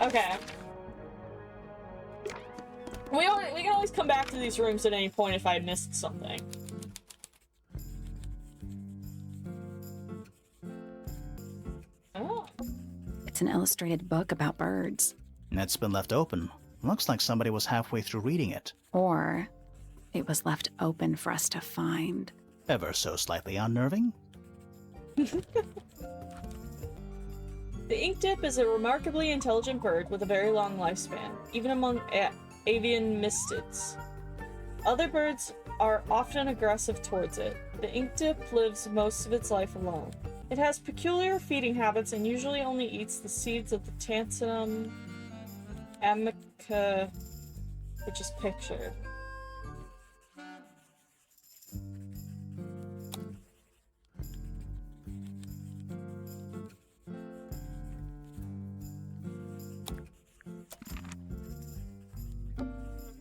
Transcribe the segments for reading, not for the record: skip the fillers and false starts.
Okay. We can always come back to these rooms at any point if I missed something. Oh. It's an illustrated book about birds. It's been left open. Looks like somebody was halfway through reading it. Or it was left open for us to find. Ever so slightly unnerving. The ink dip is a remarkably intelligent bird with a very long lifespan, even among avian mystids. Other birds are often aggressive towards it. The ink dip lives most of its life alone. It has peculiar feeding habits and usually only eats the seeds of the Tantum amica, which is pictured.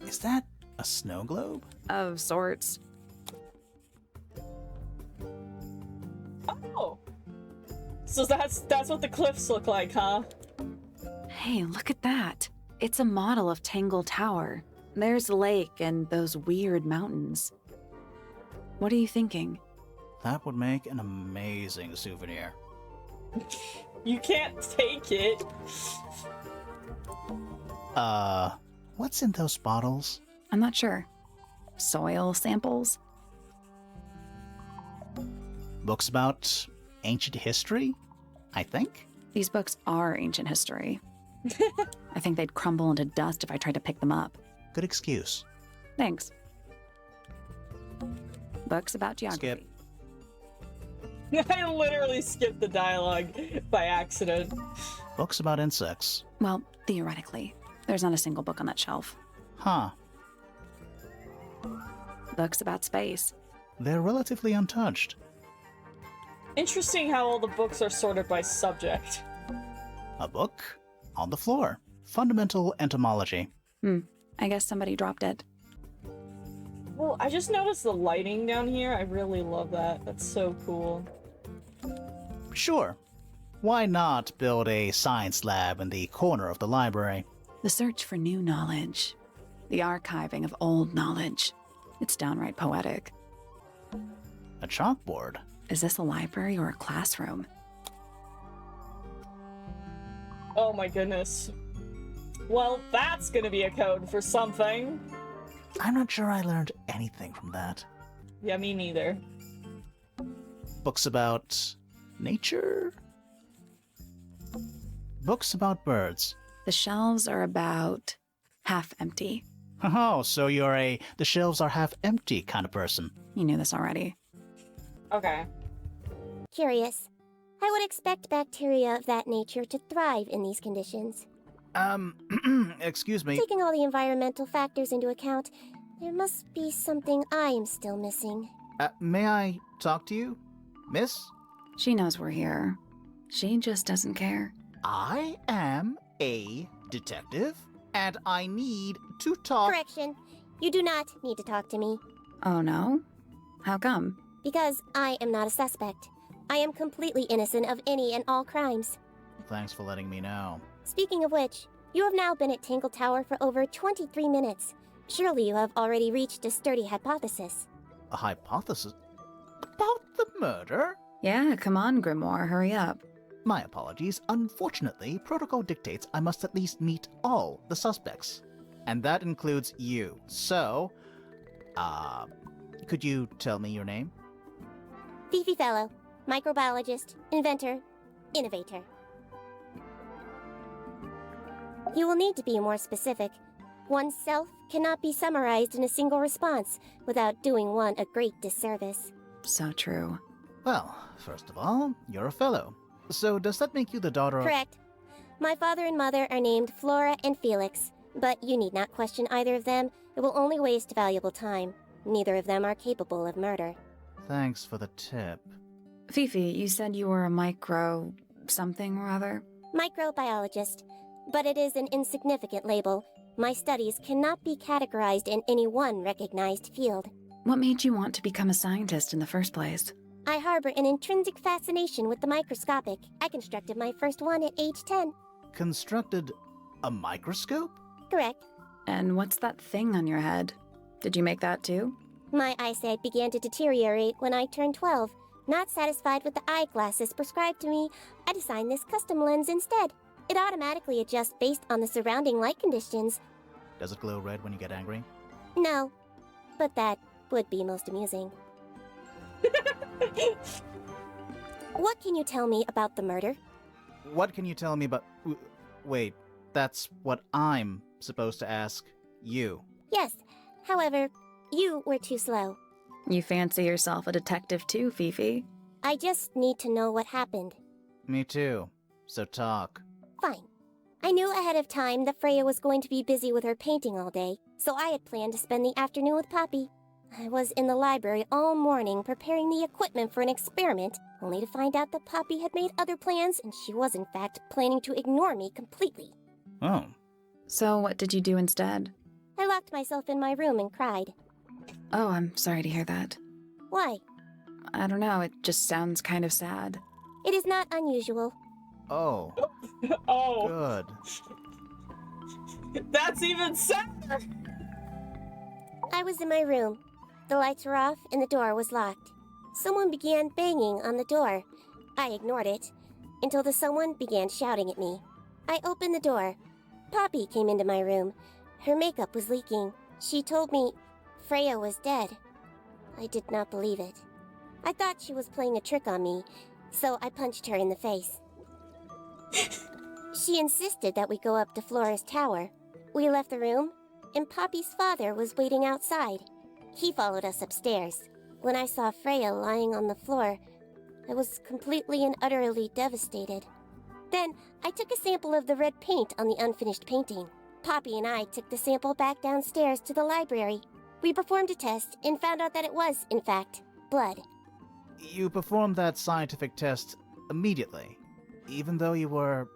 Is that a snow globe? Of sorts. Oh! So that's what the cliffs look like, huh? Hey, look at that. It's a model of Tangle Tower. There's a lake and those weird mountains. What are you thinking? That would make an amazing souvenir. You can't take it. What's in those bottles? I'm not sure. Soil samples? Books about ancient history, I think? These books are ancient history. I think they'd crumble into dust if I tried to pick them up. Good excuse. Thanks. Books about geography. Skip. I literally skipped the dialogue by accident. Books about insects. Well, theoretically. There's not a single book on that shelf. Huh. Books about space. They're relatively untouched. Interesting how all the books are sorted by subject. A book on the floor. Fundamental entomology. I guess somebody dropped it. Well, I just noticed the lighting down here. I really love that. That's so cool. Sure. Why not build a science lab in the corner of the library? The search for new knowledge. The archiving of old knowledge. It's downright poetic. A chalkboard. Is this a library or a classroom? Oh my goodness. Well, that's gonna be a code for something. I'm not sure I learned anything from that. Yeah, me neither. Books about nature? Books about birds. The shelves are about half empty. Oh, so you're a the shelves are half empty kind of person. You knew this already. Okay. Curious. I would expect bacteria of that nature to thrive in these conditions. Excuse me. Taking all the environmental factors into account, there must be something I am still missing. May I talk to you, miss? She knows we're here. She just doesn't care. I am a detective, and I need to talk. Correction. You do not need to talk to me. Oh no? How come? Because I am not a suspect. I am completely innocent of any and all crimes. Thanks for letting me know. Speaking of which, you have now been at Tangle Tower for over 23 minutes. Surely you have already reached a sturdy hypothesis. A hypothesis? About the murder? Yeah, come on, Grimoire, hurry up. My apologies. Unfortunately, protocol dictates I must at least meet all the suspects. And that includes you. So, could you tell me your name? Freya Fellow, microbiologist, inventor, innovator. You will need to be more specific. Oneself cannot be summarized in a single response without doing one a great disservice. So true. Well, first of all, you're a fellow. So does that make you the daughter of— Correct. My father and mother are named Flora and Felix, but you need not question either of them. It will only waste valuable time. Neither of them are capable of murder. Thanks for the tip. Fifi, you said you were a micro... something or other? Microbiologist, but it is an insignificant label. My studies cannot be categorized in any one recognized field. What made you want to become a scientist in the first place? I harbor an intrinsic fascination with the microscopic. I constructed my first one at age 10. Constructed A microscope? Correct. And what's that thing on your head? Did you make that too? My eyesight began to deteriorate when I turned 12. Not satisfied with the eyeglasses prescribed to me, I designed this custom lens instead. It automatically adjusts based on the surrounding light conditions. Does it glow red when you get angry? No, but that would be most amusing. What can you tell me about the murder? What can you tell me about... Wait, that's what I'm supposed to ask you. Yes, however, you were too slow. You fancy yourself a detective too, Fifi? I just need to know what happened. Me too. So talk. Fine. I knew ahead of time that Freya was going to be busy with her painting all day, so I had planned to spend the afternoon with Poppy. I was in the library all morning preparing the equipment for an experiment, only to find out that Poppy had made other plans and she was in fact planning to ignore me completely. Oh. So what did you do instead? I locked myself in my room and cried. Oh, I'm sorry to hear that. Why? I don't know, it just sounds kind of sad. It is not unusual. Oh. Oh, Good. that's even sadder. I was in my room. The lights were off and the door was locked. Someone began banging on the door. I ignored it until the someone began shouting at me. I opened the door. Poppy came into my room. Her makeup was leaking. She told me Freya was dead. I did not believe it. I thought she was playing a trick on me, so I punched her in the face. She insisted that we go up to Flora's tower. We left the room, and Poppy's father was waiting outside. He followed us upstairs. When I saw Freya lying on the floor, I was completely and utterly devastated. Then, I took a sample of the red paint on the unfinished painting. Poppy and I took the sample back downstairs to the library. We performed a test and found out that it was, in fact, blood. You performed that scientific test immediately, even though you were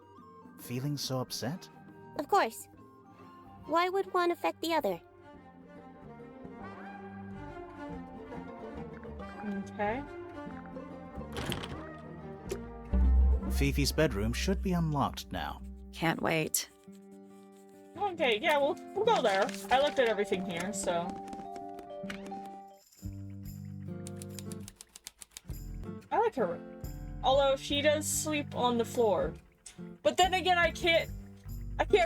feeling so upset? Of course. Why would one affect the other? Okay. Fifi's bedroom should be unlocked now. Can't wait. Okay, yeah, we'll go there. I looked at everything here, so. I like her room. Although she does sleep on the floor. But then again, I can't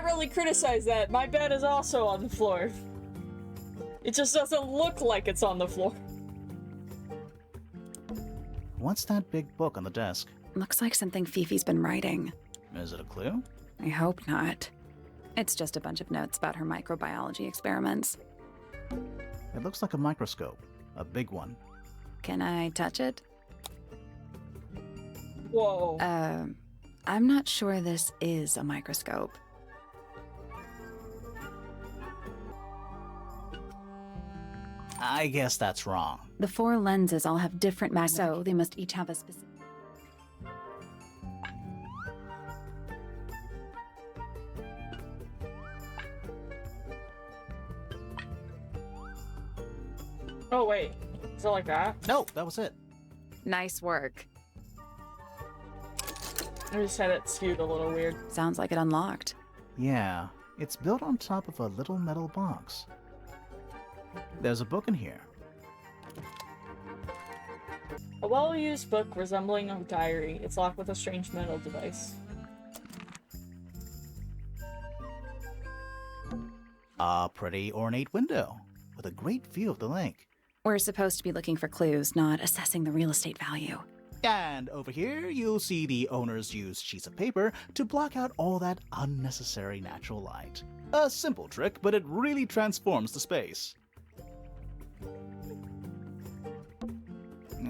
really criticize that. My bed is also on the floor. It just doesn't look like it's on the floor. What's that big book on the desk? Looks like something Fifi's been writing. Is it a clue? I hope not. It's just a bunch of notes about her microbiology experiments. It looks like a microscope. A big one. Can I touch it? Whoa. I'm not sure this is a microscope. I guess that's wrong. The 4 lenses all have different so they must each have a specific... Oh, wait. Is it like that? No, that was it. Nice work. I just had it skewed a little weird. Sounds like it unlocked. Yeah, it's built on top of a little metal box. There's a book in here. A well-used book resembling a diary. It's locked with a strange metal device. A pretty ornate window with a great view of the lake. We're supposed to be looking for clues, not assessing the real estate value. And over here, you'll see the owners use sheets of paper to block out all that unnecessary natural light. A simple trick, but it really transforms the space.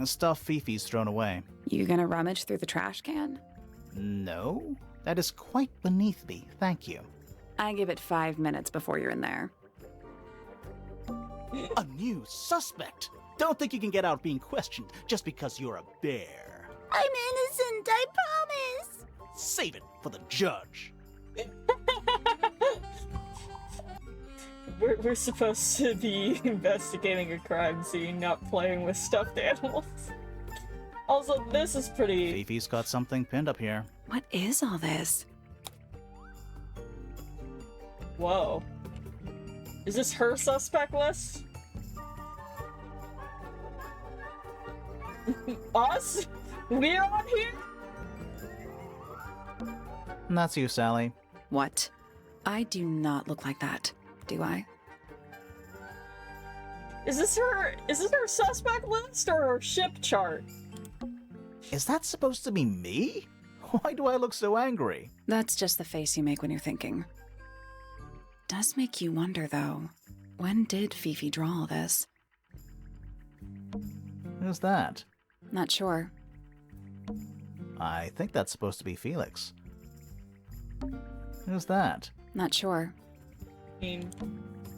Stuff Fifi's thrown away. You gonna rummage through the trash can? No, that is quite beneath me, thank you. I give it 5 minutes before you're in there. A new suspect! Don't think you can get out being questioned just because you're a bear. I'm innocent, I promise! Save it for the judge. We're supposed to be investigating a crime scene, not playing with stuffed animals. Also, this is pretty... Fifi's got something pinned up here. What is all this? Whoa. Is this her suspect list? Us? We're on here? And that's you, Sally. What? I do not look like that, do I? Is this her suspect list or her ship chart? Is that supposed to be me? Why do I look so angry? That's just the face you make when you're thinking. Does make you wonder, though. When did Fifi draw all this? Who's that? Not sure. I think that's supposed to be Felix. Who's that? Not sure.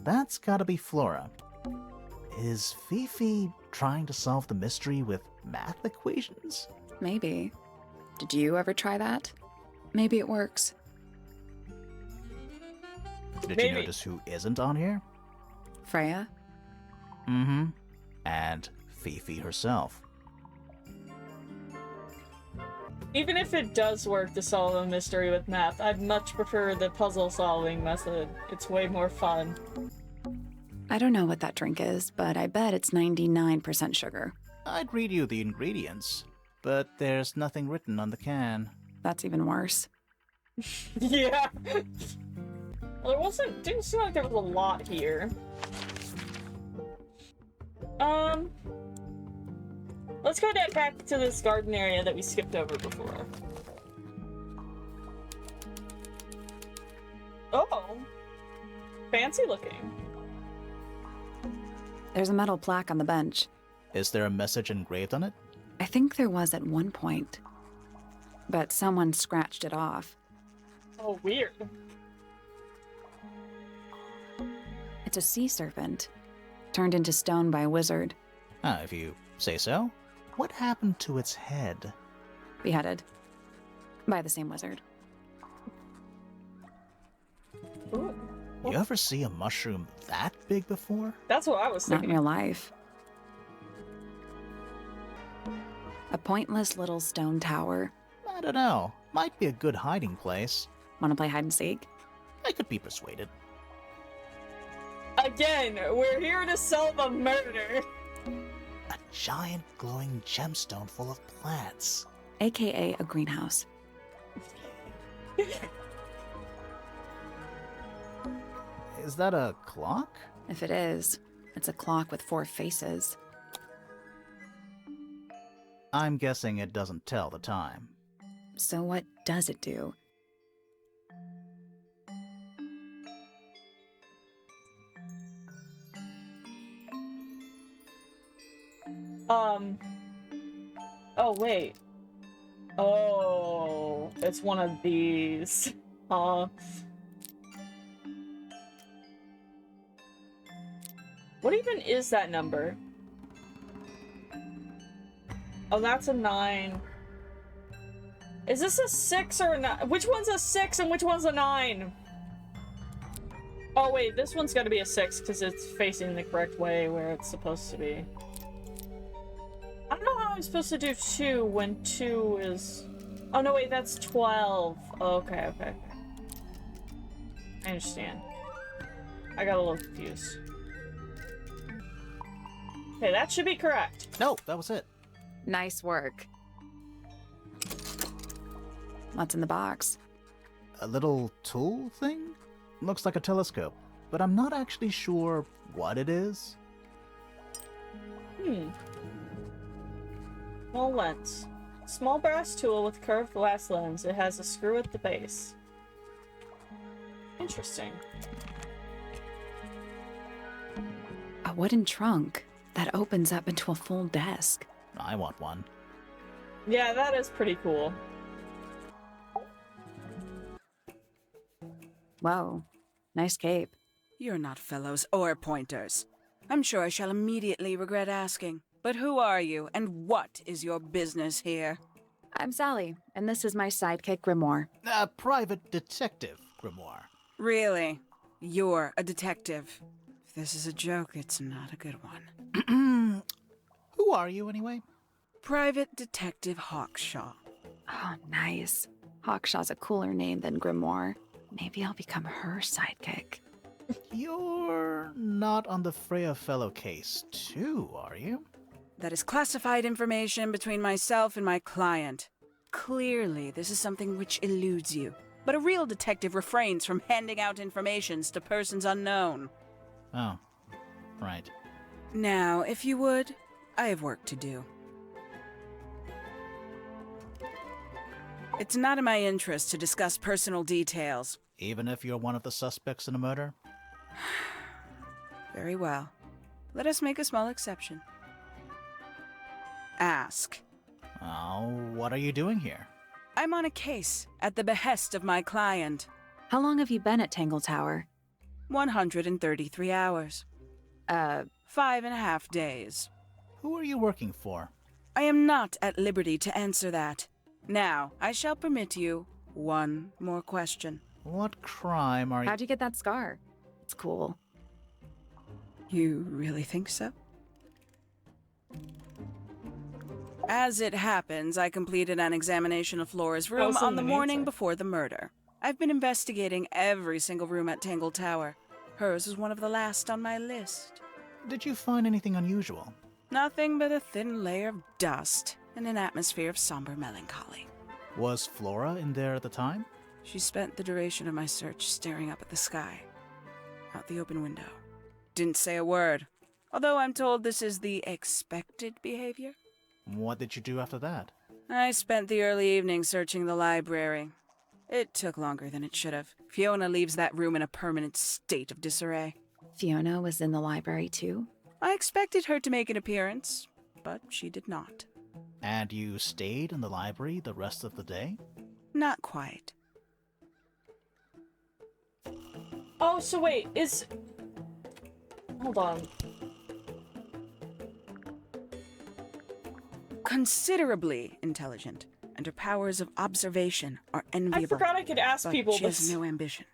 That's gotta be Flora. Is Fifi trying to solve the mystery with math equations? Maybe. Did you ever try that? Maybe it works. Did Maybe. you notice who isn't on here? Freya? Mm-hmm. And Fifi herself. Even if it does work to solve a mystery with math, I'd much prefer the puzzle-solving method. It's way more fun. I don't know what that drink is, but I bet it's 99% sugar. I'd read you the ingredients, but there's nothing written on the can. That's even worse. Yeah. Well, didn't seem like there was a lot here. Let's go back to this garden area that we skipped over before. Oh. Fancy looking. There's a metal plaque on the bench. Is there a message engraved on it? I think there was at one point. But someone scratched it off. Oh, weird. It's a sea serpent, turned into stone by a wizard. Ah, if you say so. What happened to its head? Beheaded. By the same wizard. Ooh. You ever see a mushroom that big before? That's what I was Not in thinking. real life. A pointless little stone tower. I don't know. Might be a good hiding place. Want to play hide and seek? I could be persuaded. Again, we're here to solve a murder. A giant glowing gemstone full of plants. AKA a greenhouse. Is that a clock? If it is, it's a clock with 4 faces. I'm guessing it doesn't tell the time. So what does it do? Oh, wait. Oh, it's one of these. What even is that number? Oh, that's a 9. Is this a 6 or a 9? Which one's a 6 and which one's a 9? Oh, wait, this one's gotta be a 6 because it's facing the correct way where it's supposed to be. I don't know how I'm supposed to do 2 when 2 is... Oh, no, wait, that's 12. Okay. I understand. I got a little confused. Okay, that should be correct. No, that was it. Nice work. What's in the box? A little tool thing? Looks like a telescope, but I'm not actually sure what it is. Small lens. Small brass tool with curved glass lens. It has a screw at the base. Interesting. A wooden trunk that opens up into a full desk. I want one. Yeah, that is pretty cool. Whoa, nice cape. You're not fellows or pointers. I'm sure I shall immediately regret asking. But who are you, and what is your business here? I'm Sally, and this is my sidekick Grimoire. A private detective, Grimoire. Really? You're a detective. If this is a joke, it's not a good one. Who are you, anyway? Private Detective Hawkshaw. Oh, nice. Hawkshaw's a cooler name than Grimoire. Maybe I'll become her sidekick. You're not on the Freya Fellow case, too, are you? That is classified information between myself and my client. Clearly, this is something which eludes you. But a real detective refrains from handing out informations to persons unknown. Oh, right. Now, if you would, I have work to do. It's not in my interest to discuss personal details. Even if you're one of the suspects in a murder? Very well. Let us make a small exception. Ask. Oh, what are you doing here? I'm on a case at the behest of my client. How long have you been at Tangle Tower? 133 hours. 5.5 days. Who are you working for? I am not at liberty to answer that. Now, I shall permit you one more question. What crime are you... How'd you get that scar? It's cool. You really think so? As it happens, I completed an examination of Flora's room Awesome on the morning answer. before the murder. I've been investigating every single room at Tangle Tower. Hers was one of the last on my list. Did you find anything unusual? Nothing but a thin layer of dust and an atmosphere of somber melancholy. Was Flora in there at the time? She spent the duration of my search staring up at the sky, out the open window. Didn't say a word, although I'm told this is the expected behavior. What did you do after that? I spent the early evening searching the library. It took longer than it should have. Fiona leaves that room in a permanent state of disarray. Fiona was in the library too? I expected her to make an appearance, but she did not. And you stayed in the library the rest of the day? Not quite. Oh, so wait, hold on. Considerably intelligent, and her powers of observation are enviable. I forgot I could ask but people she has this. no ambition.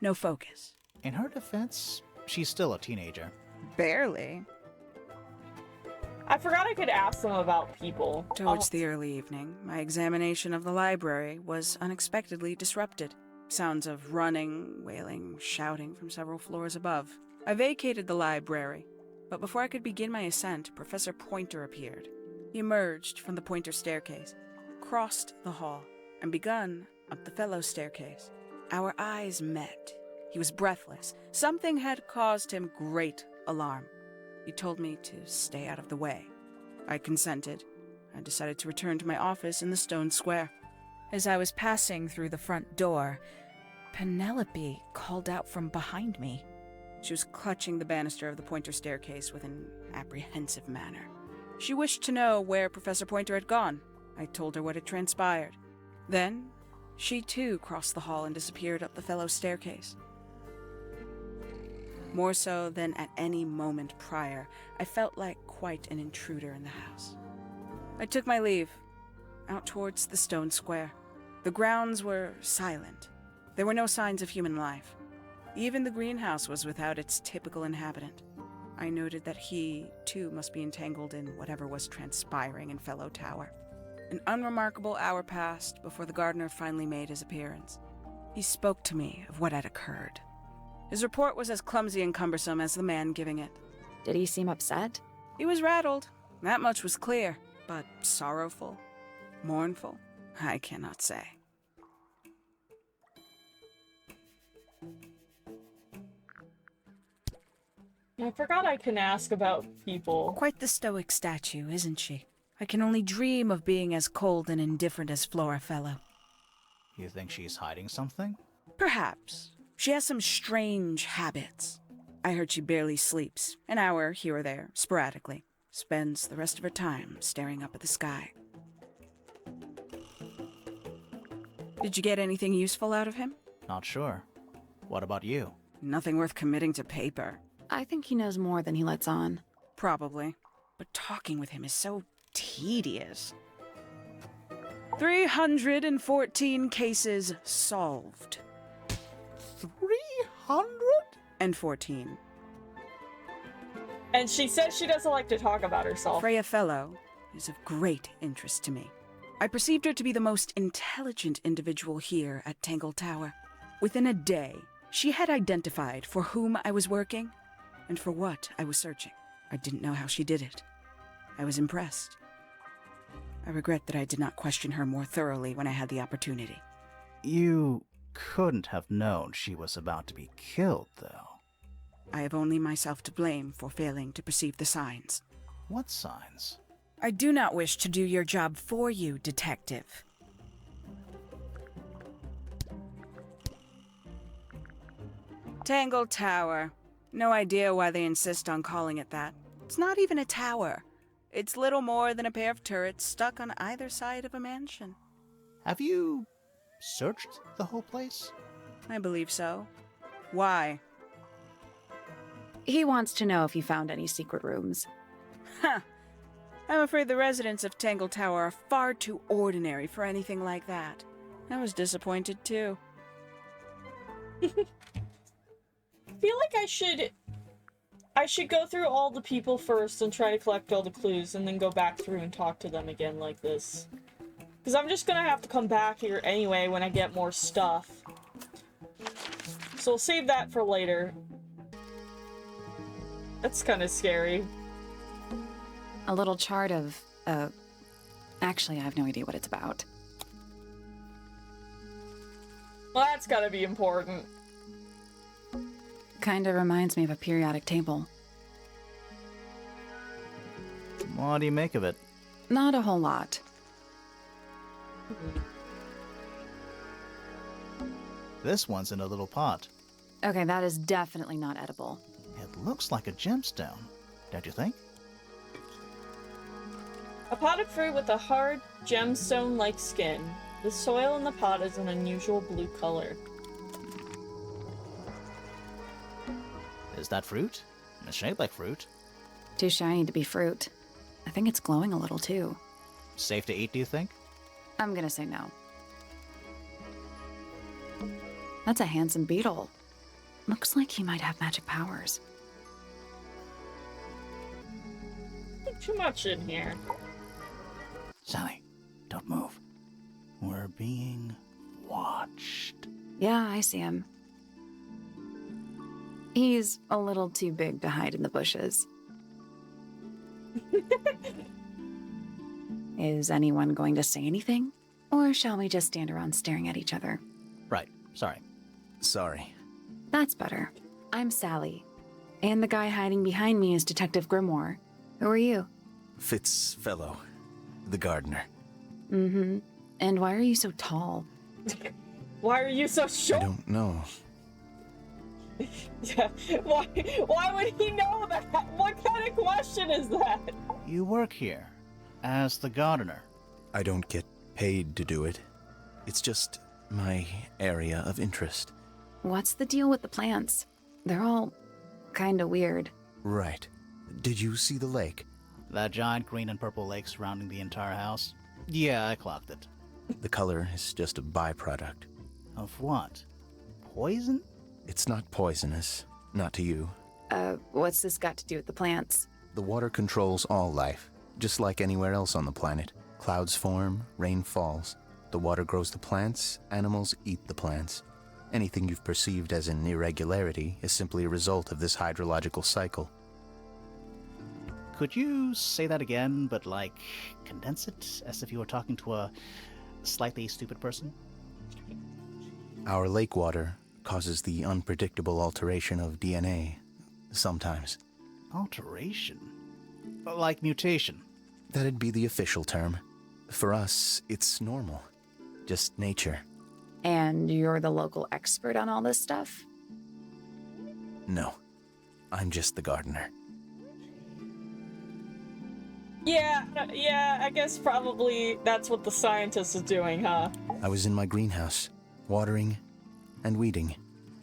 No focus. In her defense, she's still a teenager. Barely. I forgot I could ask them about people. Towards the early evening, my examination of the library was unexpectedly disrupted. Sounds of running, wailing, shouting from several floors above. I vacated the library, but before I could begin my ascent, Professor Pointer appeared. He emerged from the Pointer staircase, crossed the hall, and begun up the Fellow staircase. Our eyes met. He was breathless. Something had caused him great alarm. He told me to stay out of the way. I consented. I decided to return to my office in the stone square. As I was passing through the front door, Penelope called out from behind me. She was clutching the banister of the Pointer staircase with an apprehensive manner. She wished to know where Professor Pointer had gone. I told her what had transpired. Then, she too crossed the hall and disappeared up the Fellow staircase. More so than at any moment prior, I felt like quite an intruder in the house. I took my leave, out towards the stone square. The grounds were silent. There were no signs of human life. Even the greenhouse was without its typical inhabitant. I noted that he, too, must be entangled in whatever was transpiring in Fellow Tower. An unremarkable hour passed before the gardener finally made his appearance. He spoke to me of what had occurred. His report was as clumsy and cumbersome as the man giving it. Did he seem upset? He was rattled, that much was clear, but sorrowful, mournful, I cannot say. I forgot I can ask about people. Quite the stoic statue, isn't she? I can only dream of being as cold and indifferent as Freya Fellow. You think she's hiding something? Perhaps. She has some strange habits. I heard she barely sleeps, an hour here or there, sporadically. Spends the rest of her time staring up at the sky. Did you get anything useful out of him? Not sure. What about you? Nothing worth committing to paper. I think he knows more than he lets on. Probably. But talking with him is so tedious. 314 cases solved. 314. And she says she doesn't like to talk about herself. Freya Fellow is of great interest to me. I perceived her to be the most intelligent individual here at Tangle Tower. Within a day, she had identified for whom I was working and for what I was searching. I didn't know how she did it. I was impressed. I regret that I did not question her more thoroughly when I had the opportunity. You couldn't have known she was about to be killed, though. I have only myself to blame for failing to perceive the signs. What signs? I do not wish to do your job for you, Detective. Tangle Tower. No idea why they insist on calling it that. It's not even a tower. It's little more than a pair of turrets stuck on either side of a mansion. Have you searched the whole place? I believe so. Why? He wants to know if you found any secret rooms. Huh. I'm afraid the residents of Tangle Tower are far too ordinary for anything like that. I was disappointed too. I feel like I should go through all the people first and try to collect all the clues and then go back through and talk to them again like this. Because I'm just gonna have to come back here anyway when I get more stuff. So we'll save that for later. That's kind of scary. A little chart of, actually, I have no idea what it's about. Well, that's gotta be important. Kinda reminds me of a periodic table. What do you make of it? Not a whole lot. This one's in a little pot. Okay, that is definitely not edible. It looks like a gemstone, don't you think? A potted fruit with a hard, gemstone-like skin. The soil in the pot is an unusual blue color. Is that fruit? It's shaped like fruit. Too shiny to be fruit. I think it's glowing a little too. Safe to eat, do you think? I'm gonna say no. That's a handsome beetle. Looks like he might have magic powers. Too much in here. Sally, don't move. We're being watched. Yeah, I see him. He's a little too big to hide in the bushes. Is anyone going to say anything? Or shall we just stand around staring at each other? Right, sorry. Sorry. That's better. I'm Sally. And the guy hiding behind me is Detective Grimoire. Who are you? Fellow, the gardener. Mm-hmm. And why are you so tall? Why are you so I short? don't know. Yeah. Why would he know that? What kind of question is that? You work here as the gardener. I don't get paid to do it. It's just my area of interest. What's the deal with the plants? They're all kinda weird. Right. Did you see the lake? That giant green and purple lake surrounding the entire house? Yeah, I clocked it. The color is just a byproduct. Of what? Poison? It's not poisonous. Not to you. What's this got to do with the plants? The water controls all life, just like anywhere else on the planet. Clouds form, rain falls. The water grows the plants, animals eat the plants. Anything you've perceived as an irregularity is simply a result of this hydrological cycle. Could you say that again, but like, condense it as if you were talking to a slightly stupid person? Our lake water causes the unpredictable alteration of DNA, sometimes. Alteration? Like mutation? That'd be the official term. For us, it's normal. Just nature. And you're the local expert on all this stuff? No. I'm just the gardener. Yeah, I guess probably that's what the scientist is doing, huh? I was in my greenhouse, watering and weeding.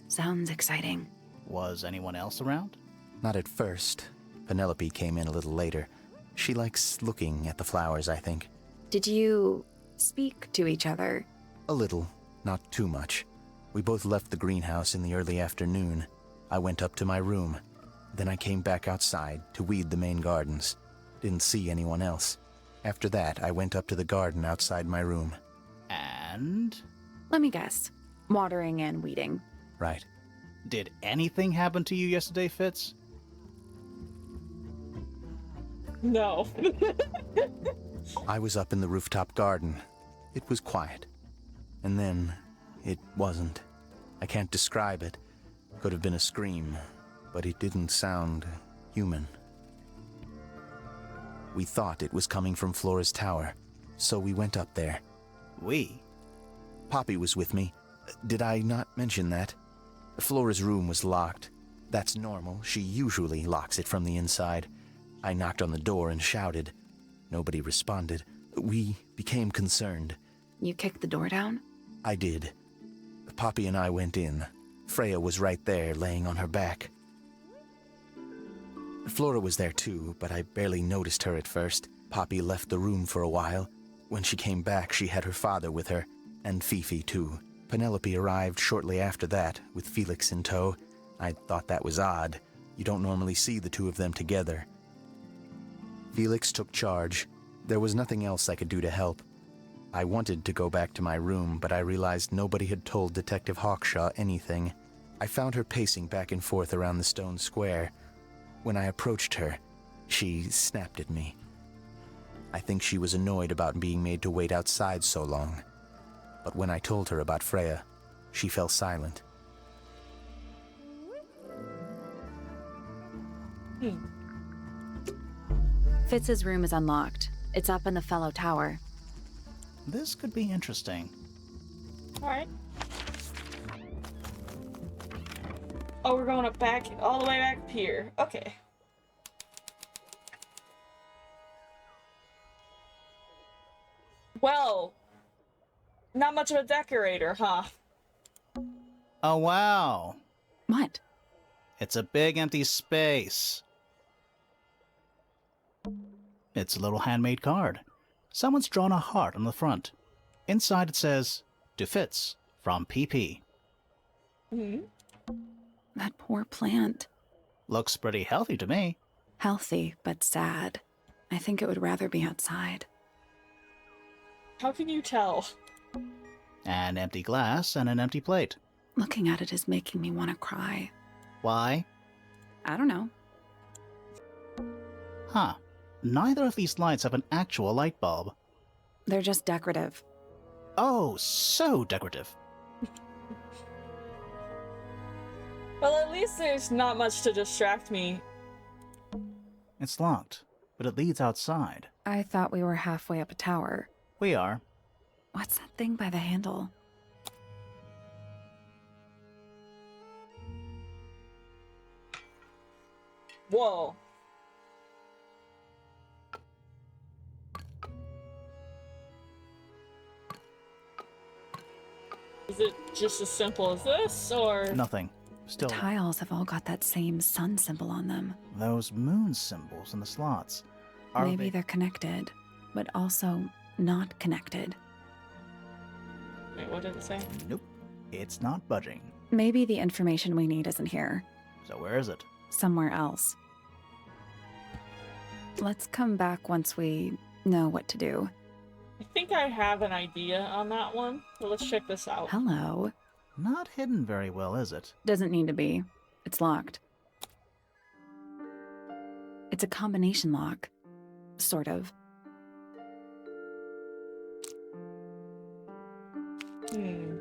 Sounds exciting. Was anyone else around? Not at first. Penelope came in a little later. She likes looking at the flowers, I think. Did you speak to each other? A little, not too much. We both left the greenhouse in the early afternoon. I went up to my room. Then I came back outside to weed the main gardens. Didn't see anyone else. After that, I went up to the garden outside my room. And? Let me guess. Watering and weeding. Right. Did anything happen to you yesterday, Fitz? No. I was up in the rooftop garden. It was quiet. And then, it wasn't. I can't describe it. Could have been a scream, but it didn't sound human. We thought it was coming from Flora's tower, so we went up there. We? Poppy was with me. Did I not mention that? Flora's room was locked. That's normal. She usually locks it from the inside. I knocked on the door and shouted. Nobody responded. We became concerned. You kicked the door down? I did. Poppy and I went in. Freya was right there, laying on her back. Flora was there too, but I barely noticed her at first. Poppy left the room for a while. When she came back, she had her father with her, and Fifi too. Penelope arrived shortly after that, with Felix in tow. I thought that was odd. You don't normally see the two of them together. Felix took charge. There was nothing else I could do to help. I wanted to go back to my room, but I realized nobody had told Detective Hawkshaw anything. I found her pacing back and forth around the stone square. When I approached her, she snapped at me. I think she was annoyed about being made to wait outside so long. But when I told her about Freya, she fell silent. Fitz's room is unlocked. It's up in the Fellow Tower. This could be interesting. Alright. Oh, we're going up back, all the way back up here. Okay. Well, not much of a decorator, huh? Oh, wow. What? It's a big empty space. It's a little handmade card. Someone's drawn a heart on the front. Inside it says, "To Fitz, from PP." Hmm. That poor plant. Looks pretty healthy to me. Healthy, but sad. I think it would rather be outside. How can you tell? An empty glass and an empty plate. Looking at it is making me want to cry. Why? I don't know. Huh. Neither of these lights have an actual light bulb. They're just decorative. Oh, so decorative. Well, at least there's not much to distract me. It's locked, but it leads outside. I thought we were halfway up a tower. We are. What's that thing by the handle? Whoa. Is it just as simple as this, or? Nothing. Still, Tiles have all got that same sun symbol on them. those moon symbols in the slots. Are Maybe they... they're connected, but also not connected. Wait, what did it say? Nope. It's not budging. Maybe the information we need isn't here. So where is it? Somewhere else. Let's come back once we know what to do. I think I have an idea on that one, but let's check this out. Hello. Not hidden very well, is it? Doesn't need to be. It's locked. It's a combination lock. Sort of. Hmm.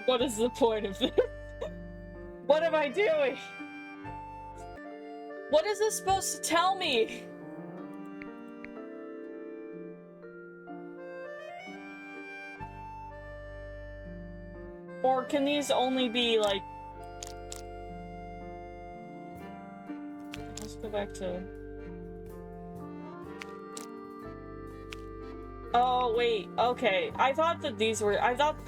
What is the point of this? What am I doing? What is this supposed to tell me? Or can these only be like... Let's go back to... Oh, wait, okay. I thought that these were...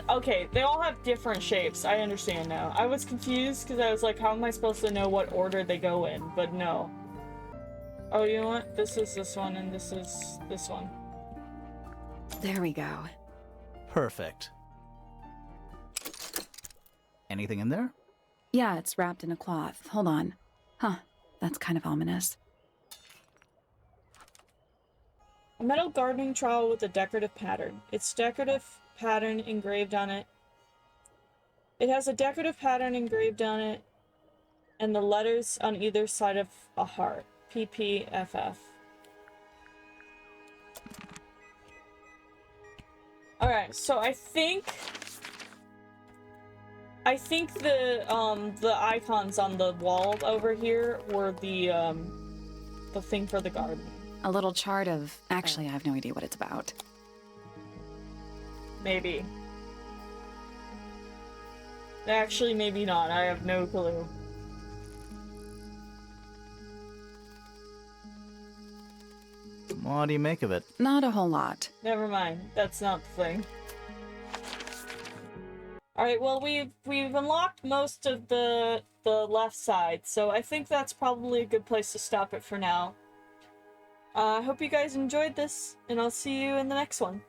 Okay, they all have different shapes. I understand now. I was confused because I was like, how am I supposed to know what order they go in? But no. Oh, you know what? This is this one, and this is this one. There we go. Perfect. Anything in there? Yeah, it's wrapped in a cloth. Hold on. Huh, that's kind of ominous. A metal gardening trowel with a decorative pattern. Its decorative pattern engraved on it. It has a decorative pattern engraved on it, and the letters on either side of a heart. PPFF. Alright, so I think the icons on the wall over here were the thing for the garden. A little chart of... Actually, I have no idea what it's about. Maybe. Actually, maybe not. I have no clue. What do you make of it? Not a whole lot. Never mind. That's not the thing. Alright, well, we've unlocked most of the left side, so I think that's probably a good place to stop it for now. I hope you guys enjoyed this, and I'll see you in the next one.